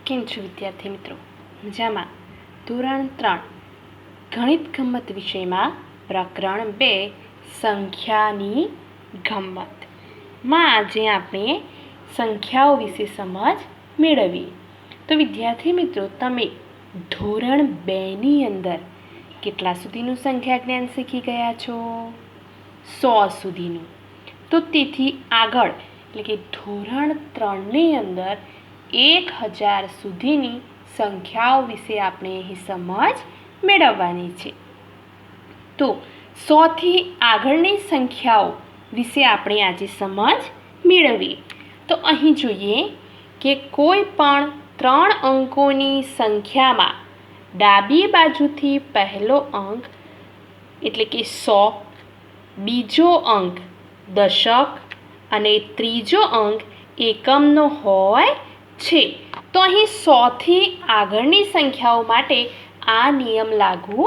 કેમ છો વિદ્યાર્થી મિત્રો? મજામાં? ધોરણ 3 ગણિત ગમ્મત વિષયમાં પ્રકરણ 2 સંખ્યાની ગમ્મતમાં આજે આપણે સંખ્યાઓ વિશે સમજ મેળવીએ. તો વિદ્યાર્થી મિત્રો, તમે ધોરણ 2ની અંદર કેટલા સુધીનું સંખ્યા જ્ઞાન શીખી ગયા છો? 100 સુધીનું. તો તેથી આગળ એટલે કે ધોરણ 3ની અંદર 1000 સુધીની સંખ્યાઓ વિશે આપણે અહીં સમજ મેળવવાની છે. તો 100થી આગળની સંખ્યાઓ વિશે આપણે આજે સમજ મેળવીએ. તો અહીં જોઈએ કે કોઈ પણ 3 અંકોની સંખ્યામાં ડાબી બાજુથી પહેલો અંક એટલે કે 100, બીજો અંક દશક અને ત્રીજો અંક એકમનો હોય છે. તો અહીં 100થી આગળની સંખ્યાઓ માટે આ નિયમ લાગુ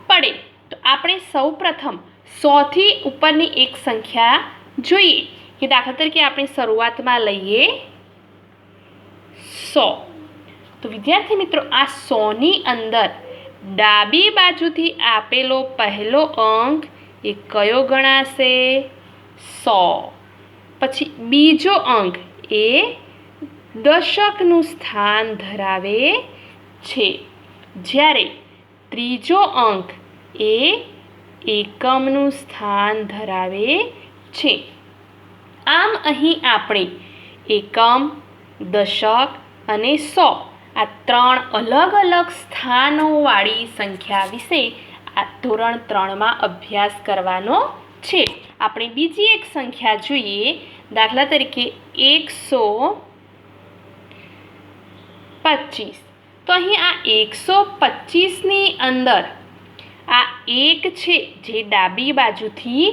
પડે. તો આપણે સૌપ્રથમ 100થી ઉપરની એક સંખ્યા જોઈએ કે દાખલા તરીકે આપણે શરૂઆતમાં લઈએ 100. તો વિદ્યાર્થી મિત્રો, આ 100ની અંદર ડાબી બાજુથી આપેલો પહેલો અંક એ કયો ગણાશે? 100. પછી બીજો અંક એ દશકનું સ્થાન ધરાવે છે, જ્યારે ત્રીજો અંક એ એકમનું સ્થાન ધરાવે છે. આમ અહીં આપણે એકમ, દશક અને 100 આ 3 અલગ અલગ સ્થાનોવાળી સંખ્યા વિશે આ ધોરણ 3માં અભ્યાસ કરવાનો છે. આપણે બીજી એક સંખ્યા જોઈએ, દાખલા તરીકે 125. તો અહીં આ 125ની અંદર આ 1 છે જે ડાબી બાજુથી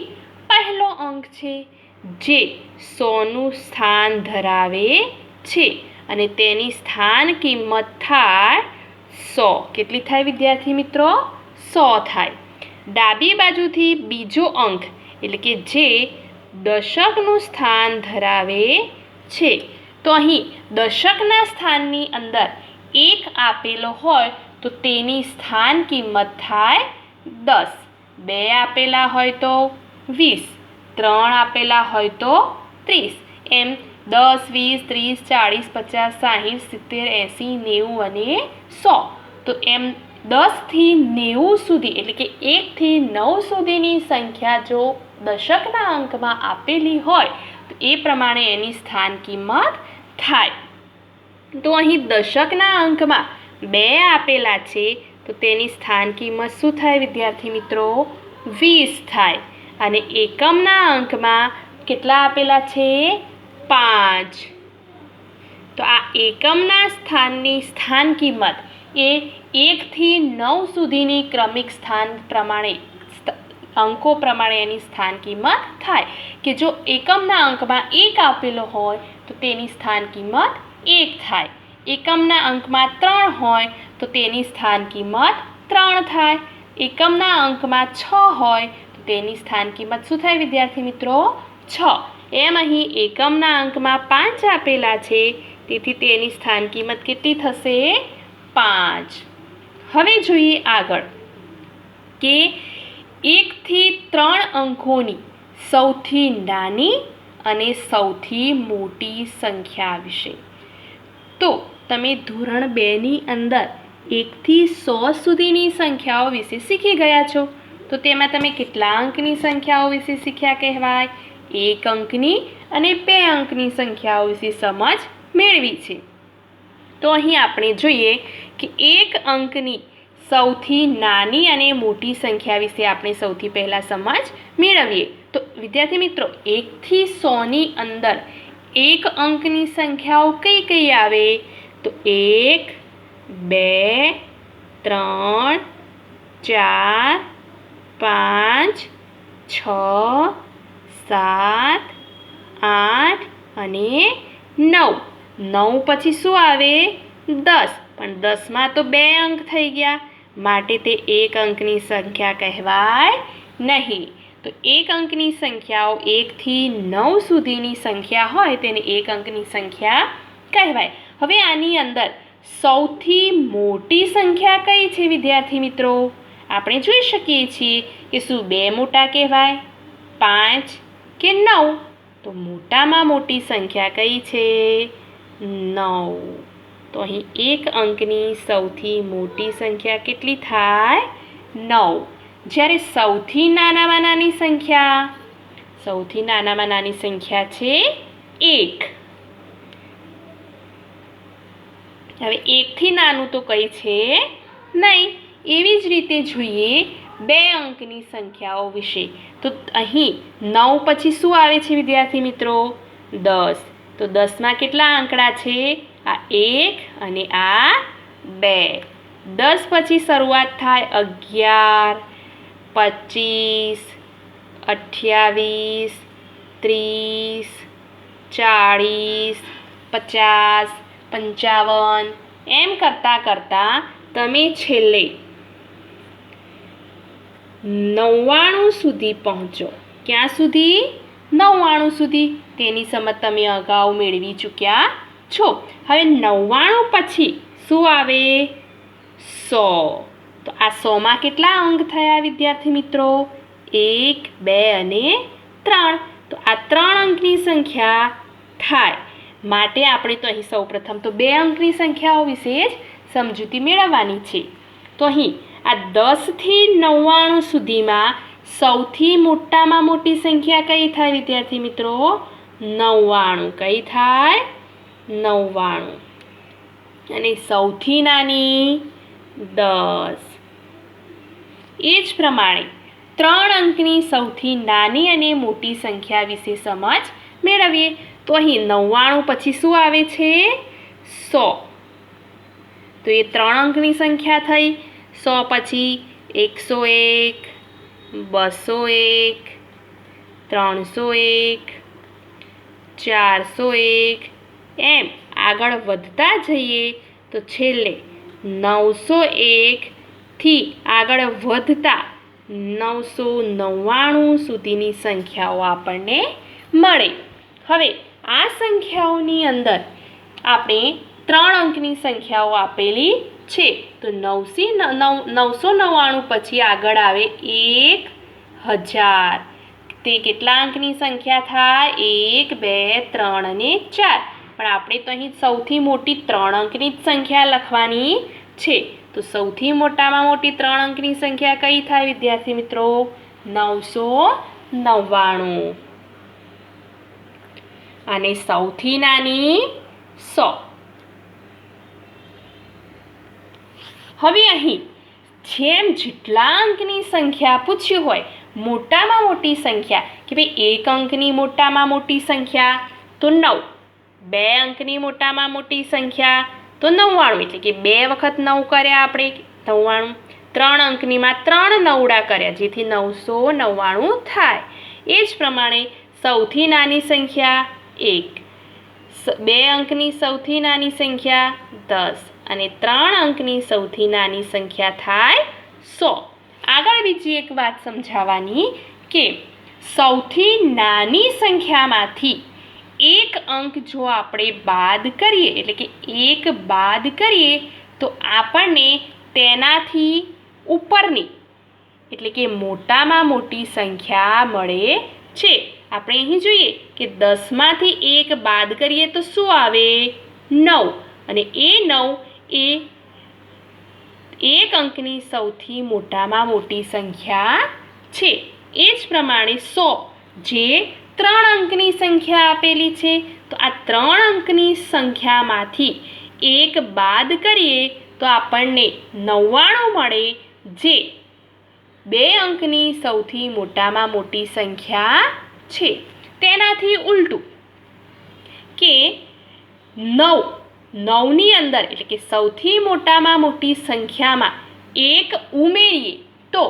પહેલો અંક છે, જે 100નું સ્થાન ધરાવે છે અને તેની સ્થાન કિંમત થાય 100. કેટલી થાય વિદ્યાર્થી મિત્રો? 100 થાય. ડાબી બાજુથી બીજો અંક એટલે કે જે દશકનું સ્થાન ધરાવે છે. તો અહીં દશકના સ્થાનની અંદર 1 આપેલો હોય તો તેની સ્થાન કિંમત થાય 10. 2 આપેલા હોય તો 20, 3 આપેલા હોય તો 30, એમ 10, 20, 30, 40, 50, 60, 70, 80, 90 અને 100. તો એમ 10થી 90 સુધી એટલે કે 1થી 9 સુધીની સંખ્યા જો દશકના અંકમાં આપેલી હોય તો એ પ્રમાણે એની સ્થાન કિંમત થાય. તો અહીં દશકના અંકમાં 2 આપેલા છે તો તેની સ્થાન કિંમત શું થાય વિદ્યાર્થી મિત્રો? 20 થાય. અને એકમના અંકમાં કેટલા આપેલા છે? 5. તો આ એકમના સ્થાનની સ્થાન કિંમત એ 1થી 9 સુધીની ક્રમિક સ્થાન પ્રમાણે અંકો પ્રમાણે એની સ્થાન કિંમત થાય કે જો એકમના અંકમાં 1 આપેલો હોય તો તેની સ્થાન કિંમત 1 થાય. એકમના અંકમાં 3 હોય તો તેની સ્થાન કિંમત 3 થાય. એકમના અંકમાં 6 હોય તો તેની સ્થાન કિંમત શું થાય વિદ્યાર્થી મિત્રો? 6. એમ અહીં એકમના અંકમાં 5 આપેલા છે તેથી તેની સ્થાન કિંમત કેટલી થશે? 5. હવે જોઈએ આગળ કે 1થી 3 અંકોની સૌથી નાની અને સૌથી મોટી સંખ્યા વિશે. તો તમે ધોરણ 2ની અંદર 1થી 100 સુધીની સંખ્યાઓ વિશે શીખી ગયા છો. તો તેમાં તમે કેટલા અંકની સંખ્યાઓ વિશે શીખ્યા કહેવાય? 1 અંકની અને 2 અંકની સંખ્યાઓ વિશે સમજ મેળવી છે. તો અહીં આપણે જોઈએ કે 1 અંકની સૌથી નાની અને મોટી સંખ્યા વિશે આપણે સૌથી પહેલાં સમજ મેળવીએ. તો વિદ્યાર્થી મિત્રો, 1થી 100ની અંદર 1 અંકની સંખ્યાઓ કઈ કઈ આવે? તો 1, 2, 3, 4, 5, 6, 7, 8 અને 9. 9 પછી શું આવે? 10. પણ 10માં તો 2 અંક થઈ ગયા માટે તે 1 અંકની સંખ્યા કહેવાય નહીં. તો 1 અંકની સંખ્યાઓ 1થી 9 સુધીની સંખ્યા હોય તેને 1 અંકની સંખ્યા કહેવાય. હવે આની અંદર સૌથી મોટી સંખ્યા કઈ છે વિદ્યાર્થી મિત્રો? આપણે જોઈ શકીએ છીએ કે શું 2 મોટા કહેવાય, 5 કે 9? તો મોટામાં મોટી સંખ્યા કઈ છે? 9. તો અહીં એક અંકની સૌથી મોટી સંખ્યા કેટલી થાય? 9. જ્યારે સૌથી નાનામાં નાની સંખ્યા છે 1. હવે 1 થી નાનું તો કઈ છે નહીં. એવી જ રીતે જોઈએ 2 અંકની સંખ્યાઓ વિશે. તો અહીં 9 પછી શું આવે છે વિદ્યાર્થી મિત્રો? 10. તો 10માં કેટલા આંકડા છે? આ 1 અને આ 2. 10 પછી શરૂઆત થાય 11, 25, 28, 30, 40, 50, 55 એમ કરતાં તમે છેલ્લે 99 સુધી પહોંચો. ક્યાં સુધી? 99 સુધી. તેની સમજ તમે અગાઉ મેળવી ચૂક્યા છો. હવે 99 પછી શું આવે? 100. તો આ 100માં કેટલા અંક થયા વિદ્યાર્થી મિત્રો? 1, 2 અને 3. તો આ 3 અંકની સંખ્યા થાય. માટે આપણે તો અહીં સૌપ્રથમ તો 2 અંકની સંખ્યાઓ વિશે જ સમજૂતી મેળવવાની છે. તો અહીં આ 10 થી 99 સુધીમાં સૌથી મોટામાં મોટી સંખ્યા કઈ થાય વિદ્યાર્થી મિત્રો? 99. કઈ થાય? 99. અને સૌથી નાની 10. એ જ પ્રમાણે 3 અંકની સૌથી નાની અને મોટી સંખ્યા વિશે સમજ મેળવીએ. તો અહીં 99 પછી શું આવે છે? 100. તો એ 3 અંકની સંખ્યા થઈ. 100 પછી 101, 201, 301, 401 એમ આગળ વધતા જઈએ તો છેલ્લે 901 થી આગળ વધતા 999 સુધીની સંખ્યાઓ આપણને મળે. હવે આ સંખ્યાઓની અંદર આપણે 3 અંકની સંખ્યાઓ આપેલી છે. તો 999 પછી આગળ આવે 1000. તે કેટલા અંકની સંખ્યા થાય? 1, 2, 3 અને 4. પણ આપણે તો અહીં સૌથી મોટી 3 અંકની જ સંખ્યા લખવાની છે. તો સૌથી મોટામાં મોટી 3 અંકની સંખ્યા કઈ થાય વિદ્યાર્થી મિત્રો? 999. અને સૌથી નાની 100. હવે અહીં જેમ જેટલા અંકની સંખ્યા પૂછ્યું હોય, મોટામાં મોટી સંખ્યા કે ભાઈ 1 અંકની મોટામાં મોટી સંખ્યા તો 9, 2 અંકની મોટામાં મોટી સંખ્યા તો 99, એટલે કે 2 વખત 9 કર્યા આપણે 99. 3 અંકનીમાં 3 9 કર્યા જેથી 999 થાય. એ જ પ્રમાણે સૌથી નાની સંખ્યા 1, 2 અંકની સૌથી નાની સંખ્યા 10 અને 3 અંકની સૌથી નાની સંખ્યા થાય 100. આગળ બીજી એક વાત સમજાવવાની કે સૌથી નાની સંખ્યામાંથી 1 અંક જો આપણે બાદ કરીએ, એટલે કે 1 બાદ કરીએ તો આપણને તેનાથી ઉપરની એટલે કે મોટામાં મોટી સંખ્યા મળે છે. આપણે અહીં જોઈએ કે 10માંથી 1 બાદ કરીએ તો શું આવે? 9. અને એ 9 એ 1 અંકની સૌથી મોટામાં મોટી સંખ્યા છે. એ જ પ્રમાણે 100 જે 3 અંકની સંખ્યા આપેલી છે. તો આ 3 અંકની સંખ્યામાંથી 1 બાદ કરીએ તો આપણને 99 મળે, જે 2 અંકની સૌથી મોટામાં મોટી સંખ્યા છે. તેનાથી ઉલટું કે 9ની અંદર એટલે કે સૌથી મોટામાં મોટી સંખ્યામાં 1 ઉમેરીએ તો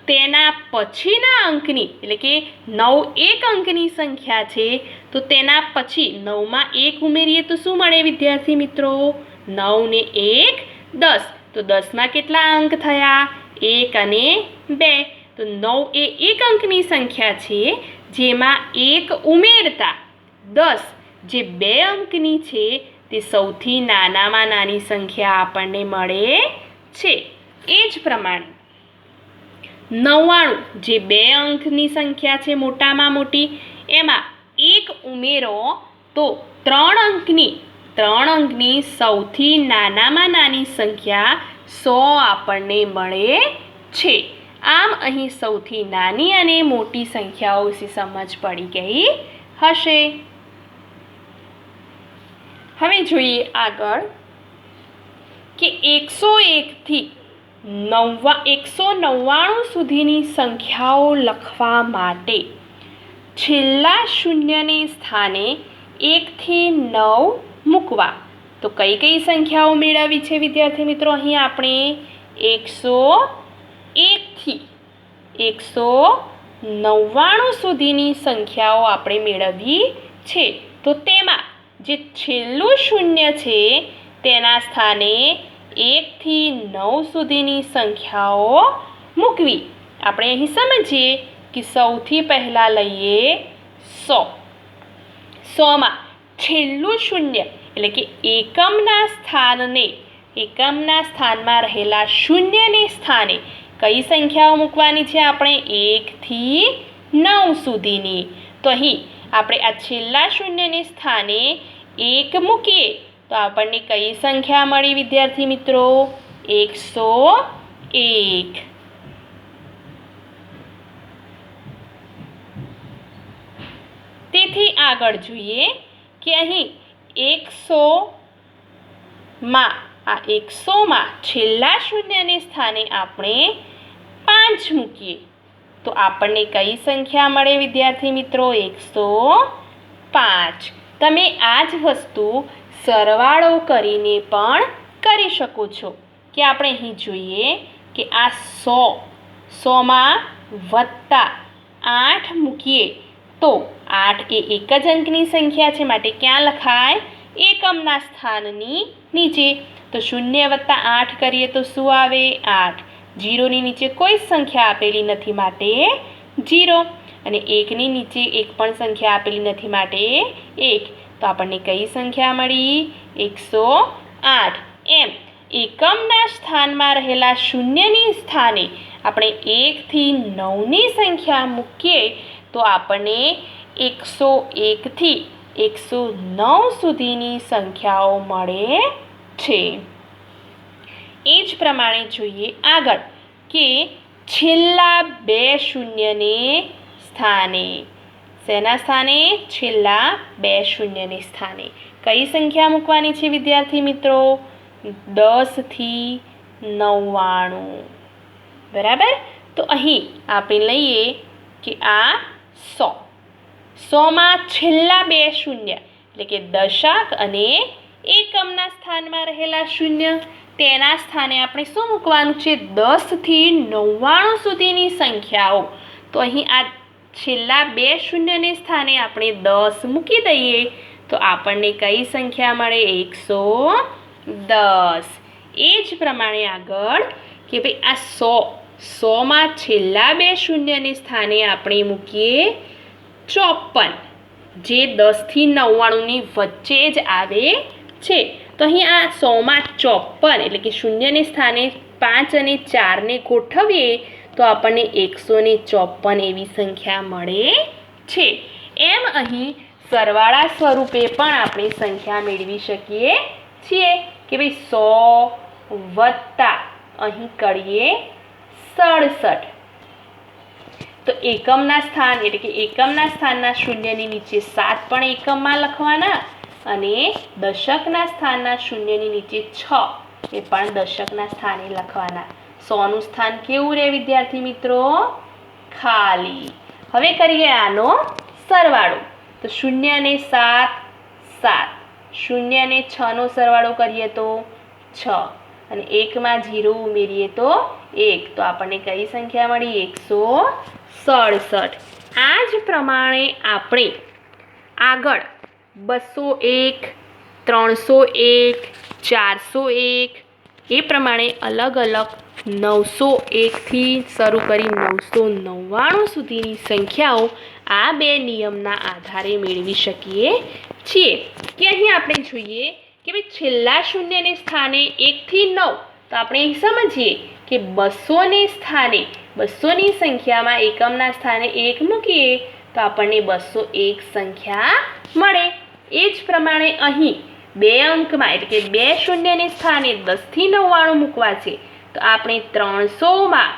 તેના પછીના અંકની એટલે કે 9 1 અંકની સંખ્યા છે. તો તેના પછી 9માં 1 ઉમેરીએ તો શું મળે વિદ્યાર્થી મિત્રો? 9 ને 1 10. તો 10માં કેટલા અંક થયા? 1 અને 2. તો 9 એ 1 અંકની સંખ્યા છે, જેમાં 1 ઉમેરતા 10 જે 2 અંકની છે તે સૌથી નાનામાં નાની સંખ્યા આપણને મળે છે. એ જ પ્રમાણે 99 જે 2 અંકની સંખ્યા છે મોટામાં મોટી, એમાં 1 ઉમેરો તો 3 અંકની સૌથી નાનામાં નાની સંખ્યા 100 આપણને મળે છે. આમ અહીં સૌથી નાની અને મોટી સંખ્યાઓ વિશે સમજ પડી ગઈ હશે. હવે જોઈએ આગળ કે 101 થી 199 સુધીની સંખ્યાઓ લખવા માટે છેલ્લા શૂન્યને સ્થાને 1 થી 9 મૂકવા. તો કઈ કઈ સંખ્યાઓ મેળવવી છે વિદ્યાર્થી મિત્રો? અહીં આપણે 101 થી 199 સુધીની સંખ્યાઓ આપણે મેળવવી છે. તો તેમાં જે છેલ્લું શૂન્ય છે તેના સ્થાને 1 થી 9 સુધીની સંખ્યાઓ મૂકવી. આપણે અહીં સમજીએ કે સૌથી પહેલાં લઈએ 100. 100માં છેલ્લું શૂન્ય એટલે કે એકમના સ્થાનમાં રહેલા શૂન્યને સ્થાને કઈ સંખ્યાઓ મૂકવાની છે? આપણે 1 થી 9 સુધીની. તો અહીં આપણે આ છેલ્લા શૂન્યને સ્થાને 1 મૂકીએ તો આપણને કઈ સંખ્યા મળી વિદ્યાર્થી મિત્રો? 101. તેથી આગળ જોઈએ કે અહીં 100માં છેલ્લા શૂન્યને સ્થાને આપણે 5 મૂકીએ તો આપણને કઈ સંખ્યા મળે વિદ્યાર્થી મિત્રો? 105. તમે આ જ વસ્તુ સરવાળો કરીને પણ કરી શકો છો કે આપણે અહીં જોઈએ કે આ 100માં વત્તા 8 મૂકીએ તો 8 એ એક જ અંકની સંખ્યા છે, માટે ક્યાં લખાય? એકમના સ્થાનની નીચે. તો 0 વત્તા 8 કરીએ તો શું આવે? 8. 0ની નીચે કોઈ સંખ્યા આપેલી નથી માટે 0, અને 1ની નીચે એક પણ સંખ્યા આપેલી નથી માટે 1. તો આપણને કઈ સંખ્યા મળી? 108. એમ એકમના સ્થાનમાં રહેલા શૂન્યની સ્થાને આપણે 1 થી 9ની સંખ્યા મૂકીએ તો આપણને 101 થી 109 સુધીની સંખ્યાઓ મળે છે. એ જ પ્રમાણે જોઈએ આગળ કે છેલ્લા 2 શૂન્યને સ્થાને, શેના સ્થાને? છેલ્લા 2 શૂન્યને સ્થાને કઈ સંખ્યા મૂકવાની છે વિદ્યાર્થી મિત્રો? 10 થી 99. બરાબર. તો અહીં આપણે લઈએ કે આ 100માં છેલ્લા 2 શૂન્ય એટલે કે દશાંક અને એકમના સ્થાનમાં રહેલા શૂન્ય, તેના સ્થાને આપણે શું મૂકવાનું છે? 10 થી 99 સુધીની સંખ્યાઓ. તો અહીં આ છેલ્લા 2 શૂન્યને સ્થાને આપણે 10 મૂકી દઈએ તો આપણને કઈ સંખ્યા મળે? 110. એ જ પ્રમાણે આગળ કે ભાઈ આ 100માં છેલ્લા 2 શૂન્યને સ્થાને આપણે મૂકીએ 54, જે 10 થી 99ની વચ્ચે જ આવે છે. તો અહીં આ 100માં 54 એટલે કે શૂન્યને સ્થાને 5 અને 4ને ગોઠવીએ તો આપણને 154 એવી સંખ્યા મળે છે. એમ અહીં સરવાળા સ્વરૂપે પણ આપણે સંખ્યા મેળવી શકીએ છીએ કે ભાઈ 100 વત્તા અહીં કરીએ 67. તો એકમના સ્થાન એટલે કે એકમના સ્થાનના શૂન્યની નીચે 7 પણ એકમમાં લખવાના, અને દશકના સ્થાનના શૂન્યની નીચે 6 એ પણ દશકના સ્થાને લખવાના. 100નું સ્થાન કેવું રહે વિદ્યાર્થી મિત્રો? ખાલી. હવે કરીએ આનો સરવાળો. તો 0 અને 7 7, 0 અને 6નો સરવાળો કરીએ તો 6, અને 1માં 0 ઉમેરીએ તો 1. તો આપણને કઈ સંખ્યા મળી? 167. આ જ પ્રમાણે આપણે આગળ 201, 301, 401 એ પ્રમાણે અલગ અલગ 901 થી શરૂ કરી 999 સુધીની સંખ્યાઓ આ 2 નિયમના આધારે મેળવી શકીએ છીએ. કે અહીં આપણે જોઈએ કે ભાઈ છેલ્લા શૂન્યને સ્થાને 1 થી 9, તો આપણે અહીં સમજીએ કે 200ને સ્થાને 200ની સંખ્યામાં એકમના સ્થાને 1 મૂકીએ તો આપણને 201 સંખ્યા મળે. એ જ પ્રમાણે અહીં 2 અંકમાં એટલે કે 2 શૂન્યને સ્થાને 10 થી 99 મૂકવા છે તો આપણે 300માં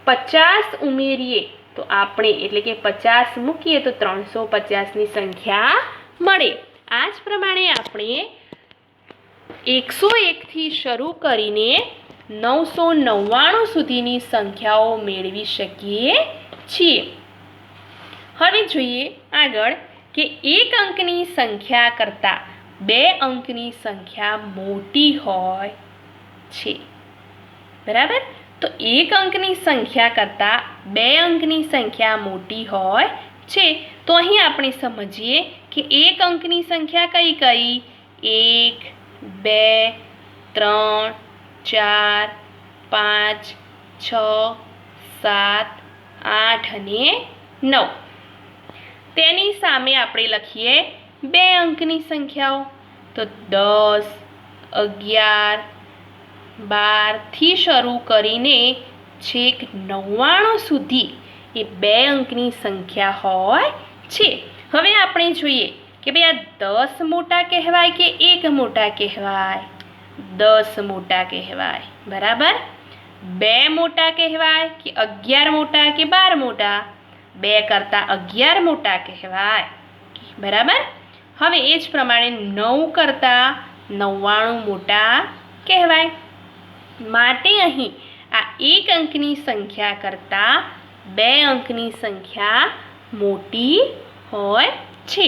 50 ઉમેરીએ તો આપણે એટલે કે 50 મૂકીએ તો 350ની સંખ્યા મળે. આ જ પ્રમાણે આપણે 101 થી શરૂ કરીને 999 સુધીની સંખ્યાઓ મેળવી શકીએ છીએ. હવે જોઈએ આગળ કે 1 અંકની સંખ્યા કરતાં 2 અંકની સંખ્યા મોટી હોય છે. બરાબર? તો 1 અંકની સંખ્યા કરતાં 2 અંકની સંખ્યા મોટી હોય છે. તો અહીં આપણે સમજીએ કે 1 અંકની સંખ્યા કઈ કઈ? 1, 2, 3, 4, 5, 6, 7, 8 અને 9. તેની સામે આપણે લખીએ 2 અંકની સંખ્યાઓ તો 10, 11, 12 થી શરૂ કરીને છેક 99 સુધી એ 2 અંકની સંખ્યા હોય છે. હવે આપણે જોઈએ કે ભાઈ આ 10 મોટા કહેવાય કે 1 મોટા કહેવાય? 10 મોટા કહેવાય. બરાબર? 2 મોટા કહેવાય કે 11 મોટા કે 12 મોટા? 2 કરતાં 11 મોટા કહેવાય. બરાબર? હવે એ જ પ્રમાણે 9 કરતાં 99 મોટા કહેવાય. માટે અહીં આ 1 અંકની સંખ્યા કરતાં 2 અંકની સંખ્યા મોટી હોય છે.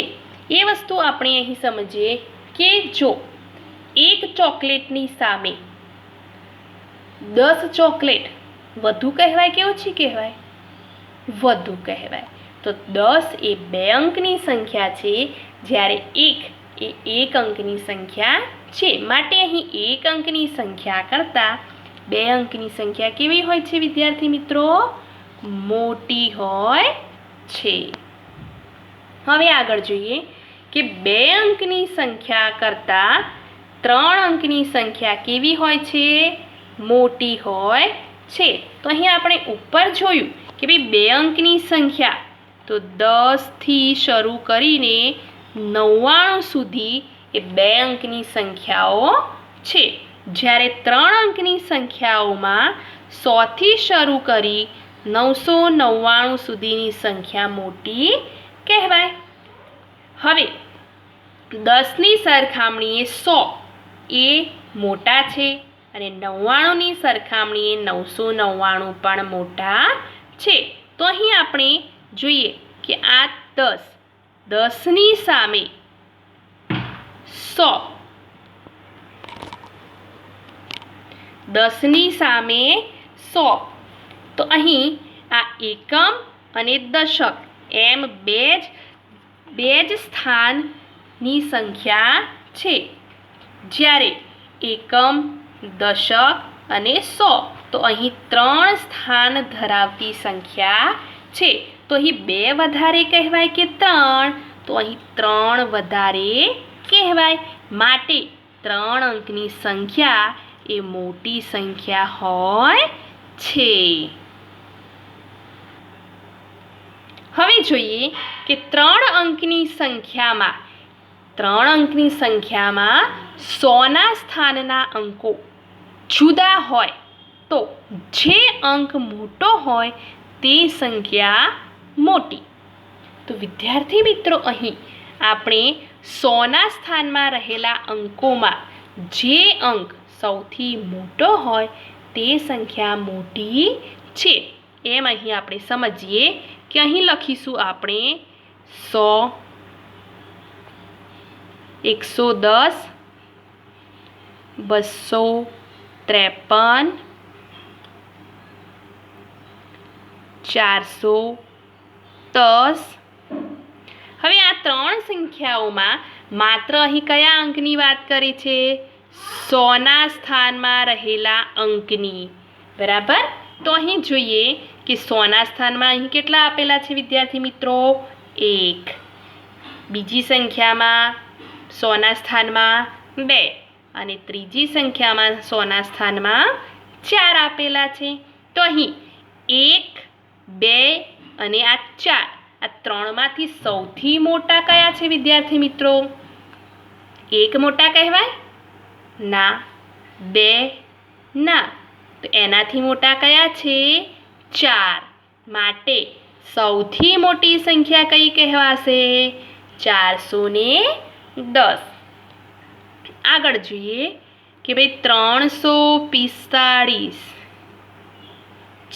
એ વસ્તુ આપણે અહીં સમજીએ કે જો 1 ચોકલેટની સામે 10 ચોકલેટ વધુ કહેવાય કે ઓછી કહેવાય? વધુ કહેવાય. તો 10 એ 2 અંકની સંખ્યા છે, જ્યારે 1 એ 1 અંકની સંખ્યા છે. માટે અહીં 1 અંકની સંખ્યા કરતાં 2 અંકની સંખ્યા કેવી હોય છે વિદ્યાર્થી મિત્રો? મોટી હોય છે. હવે આગળ જોઈએ કે 2 અંકની સંખ્યા કરતાં 3 અંકની સંખ્યા કેવી હોય છે? મોટી હોય છે. તો અહીં આપણે ઉપર જોયું કે ભાઈ 2 અંકની સંખ્યા તો 10 થી શરૂ કરીને 99 સુધી એ 2 અંકની સંખ્યાઓ છે. જ્યારે 3 અંકની સંખ્યાઓમાં 100 થી શરૂ કરી 999 સુધીની સંખ્યા મોટી કહેવાય. હવે 10ની સરખામણીએ 100 એ મોટા છે અને 99ની સરખામણીએ 999 પણ મોટા છે. તો અહીં આપણે જોઈએ કે આ 10ની સામે 100, 10ની સામે 100. તો અહીં આ એકમ અને દશક એમ બે જ સ્થાનની સંખ્યા છે. જ્યારે એકમ, દશક અને 100 તો અહીં 3 સ્થાન ધરાવતી સંખ્યા છે. તો અહીં 2 વધારે કહેવાય કે 3? તો અહીં 3 વધારે કહેવાય. માટે 3 અંકની સંખ્યા એ મોટી સંખ્યા હોય છે. હવે જોઈએ કે 3 અંકની સંખ્યામાં 100ના સ્થાનના અંકો જુદા હોય તો જે અંક મોટો હોય તે સંખ્યા મોટી. તો વિદ્યાર્થી મિત્રો અહીં આપણે 100ના સ્થાનમાં રહેલા અંકોમાં જે અંક સૌથી મોટો હોય તે સંખ્યા મોટી છે. એમ અહીં આપણે સમજીએ કે અહીં લખીશું આપણે 100, 110, 253, 410. હવે આ 3 સંખ્યાઓમાં માત્ર અહીં કયા અંકની વાત કરી છે? 100ના સ્થાનમાં રહેલા અંકની. બરાબર? તો અહીં જોઈએ કે 100ના સ્થાનમાં અહીં કેટલા આપેલા છે વિદ્યાર્થી મિત્રો? 1. બીજી સંખ્યામાં સોના સ્થાનમાં 2 અને ત્રીજી સંખ્યામાં સોના સ્થાનમાં 4 આપેલા છે. તો અહીં 1, 2 અને આ 4, આ ત્રણમાંથી સૌથી મોટા કયા છે વિદ્યાર્થી મિત્રો? 1 મોટા કહેવાય? ના. 2 ના. તો એનાથી મોટા કયા છે? 4. માટે સૌથી મોટી સંખ્યા કઈ કહેવાશે? 410. આગળ જોઈએ કે ભાઈ 345,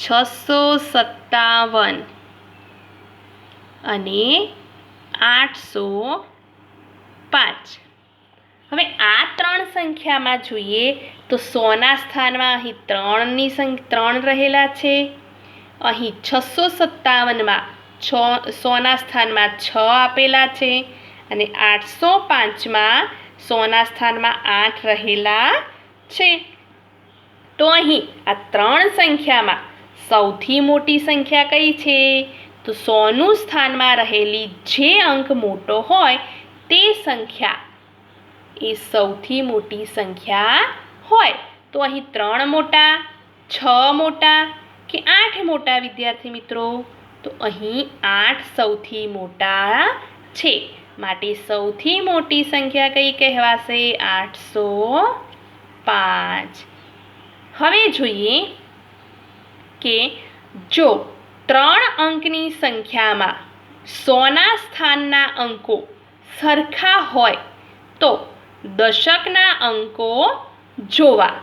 657 અને 805. હવે આ ત્રણ સંખ્યામાં જોઈએ તો સોના સ્થાનમાં અહીં 3 રહેલા છે. અહીં 657માં સોના સ્થાનમાં 6 આપેલા છે અને 805માં સોના સ્થાનમાં 8 રહેલા છે. તો અહીં આ ત્રણ સંખ્યામાં સૌથી મોટી સંખ્યા કઈ છે? તો સોનું સ્થાનમાં રહેલી જે અંક મોટો હોય તે સંખ્યા એ સૌથી મોટી સંખ્યા હોય. તો અહીં 3 મોટા, 6 મોટા કે 8 મોટા વિદ્યાર્થી મિત્રો? તો અહીં 8 સૌથી મોટા છે. માટે સૌથી મોટી સંખ્યા કઈ કહેવાશે? 805. હવે જોઈએ કે જો 3 અંકની સંખ્યામાં સોના સ્થાનના અંકો સરખા હોય તો દશકના અંકો જોવા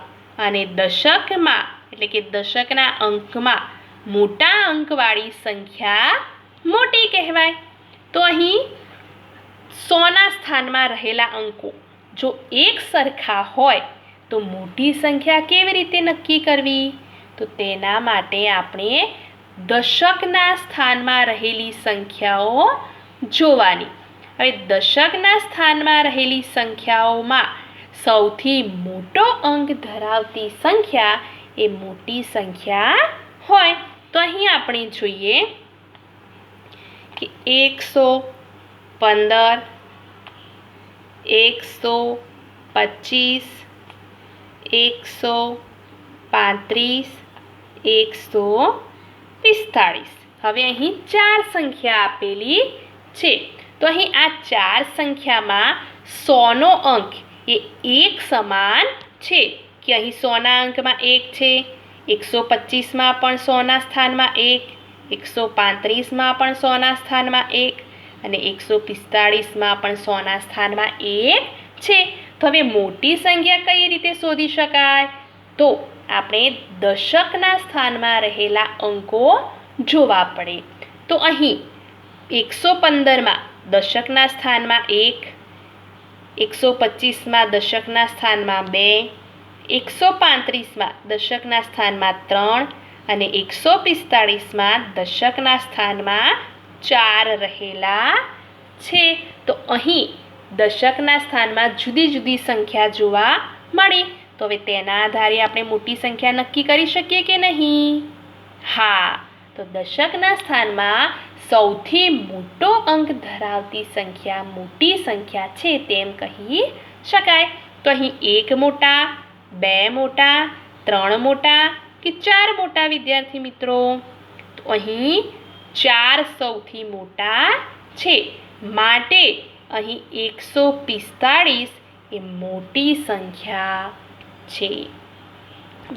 અને દશકમાં એટલે કે દશકના અંકમાં મોટા અંકવાળી સંખ્યા મોટી કહેવાય. તો અહીં સોના સ્થાનમાં રહેલા અંકો જો એક સરખા હોય તો મોટી સંખ્યા કેવી રીતે નક્કી કરવી? તો તેના માટે આપણે દશકના સ્થાનમાં રહેલી સંખ્યાઓ જોવાની. હવે દશકના સ્થાનમાં રહેલી સંખ્યાઓમાં સૌથી મોટો અંક ધરાવતી સંખ્યા એ મોટી સંખ્યા હોય. તો અહીં આપણે જોઈએ કે 115, 125, 135, 145. હવે અહીં 4 સંખ્યા આપેલી છે. તો અહીં આ 4 સંખ્યામાં 100નો અંક એ એક સમાન છે કે અહીં 100ના અંકમાં 1 છે, 125માં પણ 100ના સ્થાનમાં 1, 135માં પણ 100ના સ્થાનમાં 1 અને 145માં પણ 100ના સ્થાનમાં 1 છે. તો હવે મોટી સંખ્યા કઈ રીતે શોધી શકાય? તો આપણે દશકના સ્થાનમાં રહેલા અંકો જોવા પડે. તો અહીં 115માં દશકના સ્થાનમાં 1, 125માં દશકના સ્થાનમાં 2, 135માં દશકના સ્થાનમાં 3 અને 145માં દશકના સ્થાનમાં 4 રહેલા છે. તો અહીં દશકના સ્થાનમાં જુદી જુદી સંખ્યા જોવા મળી. તો હવે તેના આધારે આપણે મોટી સંખ્યા નક્કી કરી શકીએ કે નહીં? હા. તો દશકના સ્થાનમાં સૌથી મોટો અંક ધરાવતી સંખ્યા મોટી સંખ્યા છે તેમ કહી શકાય. તો અહીં 1 મોટા, 2 મોટા, 3 મોટા કે 4 મોટા વિદ્યાર્થી મિત્રો? તો અહીં 4 સૌથી મોટા છે. માટે અહીં 145 એ મોટી સંખ્યા છે.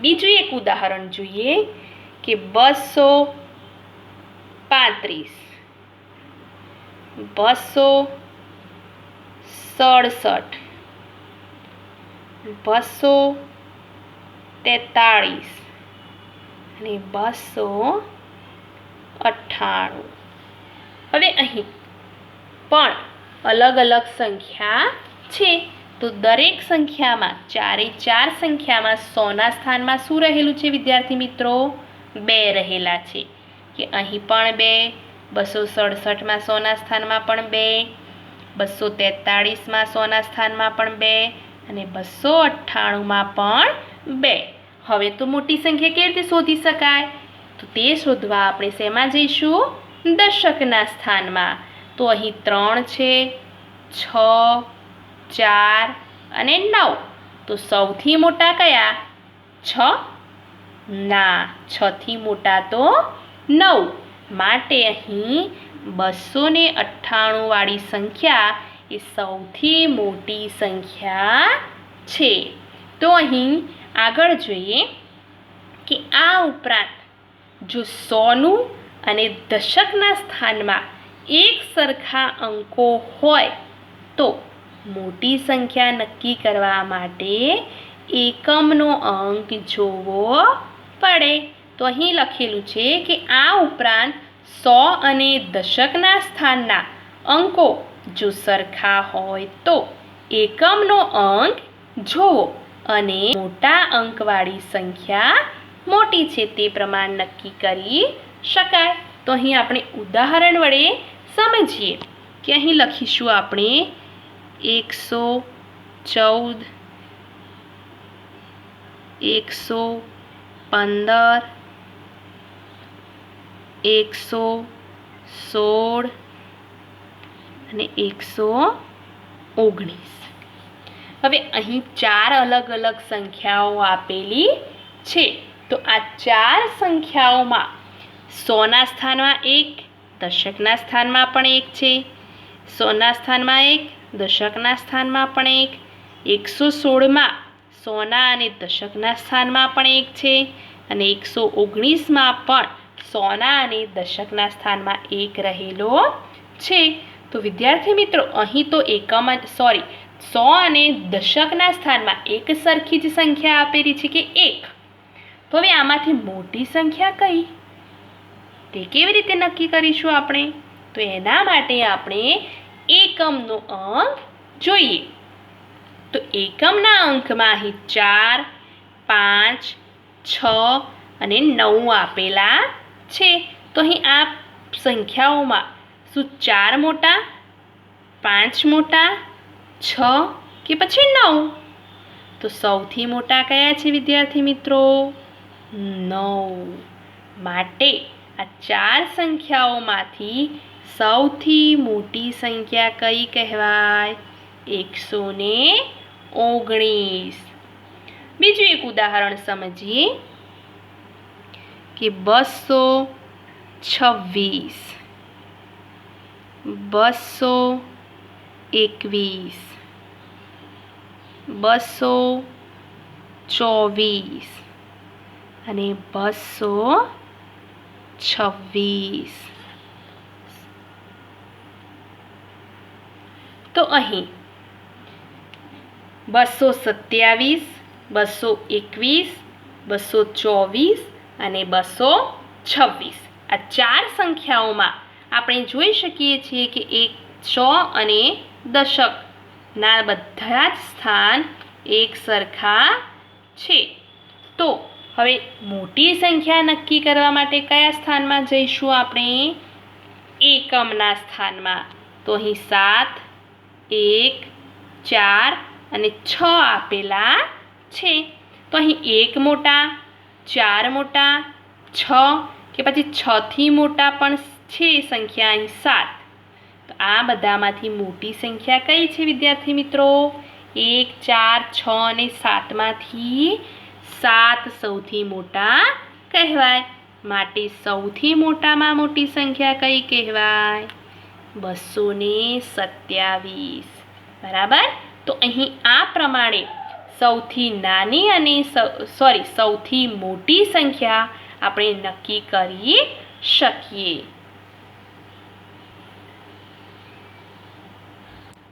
બીજું એક ઉદાહરણ જોઈએ કે 235, 267, 243 અને 298. હવે અહીં પણ અલગ અલગ સંખ્યા છે. તો દરેક સંખ્યામાં 4 સંખ્યામાં 100ના સ્થાનમાં શું રહેલું છે વિદ્યાર્થી મિત્રો? 2 રહેલા છે. કે અહીં પણ 2, 267માં 100ના સ્થાનમાં પણ 2, 243માં 100ના સ્થાનમાં પણ 2 અને 298માં પણ 2. હવે તો મોટી સંખ્યા કેવી રીતે શોધી શકાય? તો તે શોધવા આપણે શેમાં જઈશું? દશકના સ્થાનમાં. તો અહીં 3 છે, 6, 4 અને 9. તો સૌથી મોટા કયા? 6? ના, 6 થી મોટા તો 9. માટે અહીં 298 વાળી સંખ્યા એ સૌથી મોટી સંખ્યા છે. તો અહીં આગળ જોઈએ કે આ ઉપરાંત જો 100નું અને દશકના સ્થાનમાં એક સરખા અંકો હોય તો મોટી સંખ્યા નક્કી કરવા માટે એકમનો અંક જોવો પડે. તો અહીં લખેલું છે કે આ ઉપરાંત 100 અને દશકના સ્થાનના અંકો જો સરખા હોય તો એકમનો અંક જોવો અને મોટા અંકવાળી સંખ્યા મોટી છે તે પ્રમાણ નક્કી કરી શકાય. તો અહીં આપણે ઉદાહરણ વડે સમજીએ કે અહીં લખીશું આપણે 114, 115, 116 અને 119. હવે અહીં 4 અલગ અલગ સંખ્યાઓ આપેલી છે. તો આ 4 સંખ્યાઓમાં 100ના સ્થાનમાં 1, દશકના સ્થાનમાં પણ 1 છે. 100ના સ્થાનમાં 1, દશકના સ્થાનમાં પણ 1. 116માં 100ના અને દશકના સ્થાનમાં પણ 1 છે અને 119માં પણ 100ના અને દશકના સ્થાનમાં 1 રહેલો છે. તો વિદ્યાર્થી મિત્રો અહીં તો 100 અને દશકના સ્થાનમાં એક સરખી જ સંખ્યા આપેલી છે કે 1. તો હવે આમાંથી મોટી સંખ્યા કઈ તે કેવી રીતે નક્કી કરીશું આપણે? તો એના માટે આપણે એકમનો અંક જોઈએ. તો એકમના અંકમાં અહીં 4, 5, 6 અને 9 આપેલા છે. તો અહીં આ સંખ્યાઓમાં શું 4 મોટા, 5 મોટા, 6 કે પછી 9? તો સૌથી મોટા કયા છે વિદ્યાર્થી મિત્રો? 9. માટે આ 4 સંખ્યાઓમાંથી સૌથી મોટી સંખ્યા કઈ કહેવાય? 119. બીજું એક ઉદાહરણ સમજીએ કે 226, 221, 224 અને 226. તો અહીં 227, 221, 224 અને 226 આ 4 સંખ્યાઓમાં આપણે જોઈ શકીએ છીએ કે 100 અને દશકના બધા જ સ્થાન એક સરખા છે. તો હવે મોટી સંખ્યા નક્કી કરવા માટે કયા સ્થાનમાં જઈશું આપણે? એકમના સ્થાનમાં. તો અહીં 7, 1, 4 અને 6 આપેલા છે. તો અહીં 1 મોટા, 4 મોટા, 6 કે પછી 6 થી મોટા પણ છે સંખ્યા અહીં 7. તો આ બધામાંથી મોટી સંખ્યા કઈ છે વિદ્યાર્થી મિત્રો? 1, 4, 6 અને 7માંથી 7 સૌથી મોટા કહેવાય. માટે સૌથી મોટામાં મોટી સંખ્યા કઈ કહેવાય? 227. બરાબર. તો અહીં આ પ્રમાણે સૌથી નાની અને સૌથી મોટી સંખ્યા આપણે નક્કી કરી શકીએ.